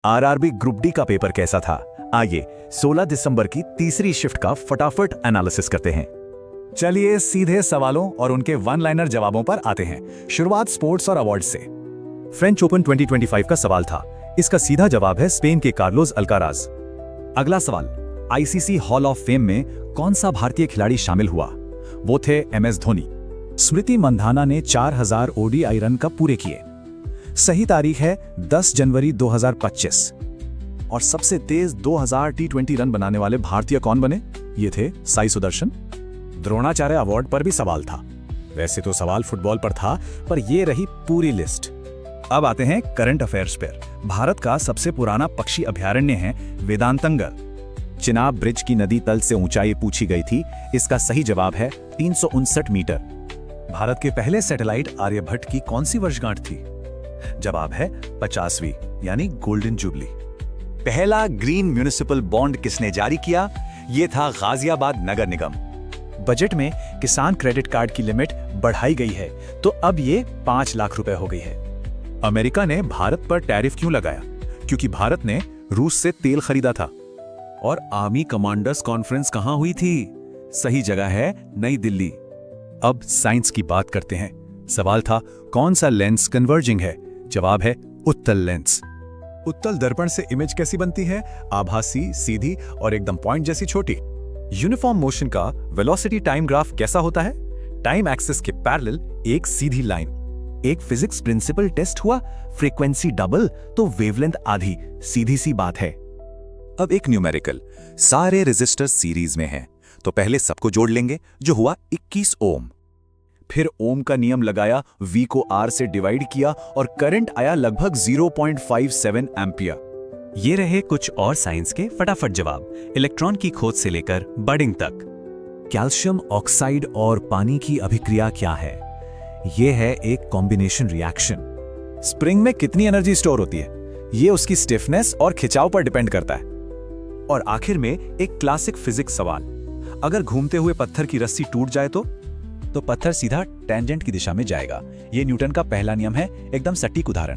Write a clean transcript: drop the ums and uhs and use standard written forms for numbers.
RRB group D का paper कैसा था? आइए 16 दिसंबर की तीसरी शिफ्ट का फटाफट एनालिसिस करते हैं। चलिए सीधे सवालों और उनके वन लाइनर जवाबों पर आते हैं। शुरुआत स्पोर्ट्स और अवार्ड से। फ्रेंच ओपन 2025 का सवाल था। इसका सीधा जवाब है स्पेन के कार्लोस अल्काराज। अगला सवाल, आईसीसी हॉल ऑफ फेम में कौन सा भारतीय खिलाड़ी शामिल हुआ? वो थे एमएस धोनी। स्मृति मंधाना ने 4000 ओडीआई रन कब पूरे किए? सही तारीख है 10 जनवरी 2025। और सबसे तेज 2000 टी20 रन बनाने वाले भारतीय कौन बने? ये थे साई सुदर्शन। द्रोणाचार्य अवार्ड पर भी सवाल था। वैसे तो सवाल फुटबॉल पर था, पर ये रही पूरी लिस्ट। अब आते हैं करंट अफेयर्स पर। भारत का सबसे पुराना पक्षी अभयारण्य है वेदांतंगल। चिनाब ब्रिज की नदी तल से ऊंचाई पूछी गई थी। इसका सही जवाब है 359 मीटर। भारत के पहले सैटेलाइट आर्यभट्ट की कौन सी वर्षगांठ थी? जवाब है 50वीं, यानी गोल्डन जुबली। पहला ग्रीन म्युनिसिपल बॉन्ड किसने जारी किया? यह था गाजियाबाद नगर निगम। बजट में किसान क्रेडिट कार्ड की लिमिट बढ़ाई गई है, तो अब ये 5 लाख रुपए हो गई है। अमेरिका ने भारत पर टैरिफ क्यों लगाया? क्योंकि भारत ने रूस से तेल खरीदा था। और आर्मी कमांडर्स कॉन्फ्रेंस कहां हुई थी? सही जगह है नई दिल्ली। अब साइंस की बात करते हैं। सवाल था कौन सा लेंस कन्वर्जिंग है? जवाब है उत्तल लेंस। उत्तल दर्पण से इमेज कैसी बनती है? आभासी, सीधी और एकदम पॉइंट जैसी छोटी। यूनिफॉर्म मोशन का वेलोसिटी टाइम ग्राफ कैसा होता है? टाइम एक्सिस के पैरेलल एक सीधी लाइन। एक फिजिक्स प्रिंसिपल टेस्ट हुआ, फ्रीक्वेंसी डबल तो वेवलेंथ आधी, सीधी सी बात है। अब एक न्यूमेरिकल, सारे रेजिस्टर्स सीरीज में हैं, तो पहले सबको जोड़ लेंगे, जो हुआ 21 ओम। फिर ओम का नियम लगाया, V को R से डिवाइड किया और करंट आया लगभग 0.57 एम्पियर। ये रहे कुछ और साइंस के फटाफट जवाब, इलेक्ट्रॉन की खोज से लेकर बडिंग तक। कैल्शियम ऑक्साइड और पानी की अभिक्रिया क्या है? यह है एक कॉम्बिनेशन रिएक्शन। स्प्रिंग में कितनी एनर्जी स्टोर होती है? यह उसकी स्टिफनेस और खिंचाव पर डिपेंड करता है। और आखिर में एक क्लासिक फिजिक्स सवाल, अगर घूमते हुए पत्थर की रस्सी टूट जाए तो पत्थर सीधा टेंजेंट की दिशा में जाएगा। यह न्यूटन का पहला नियम है, एकदम सटीक उदाहरण।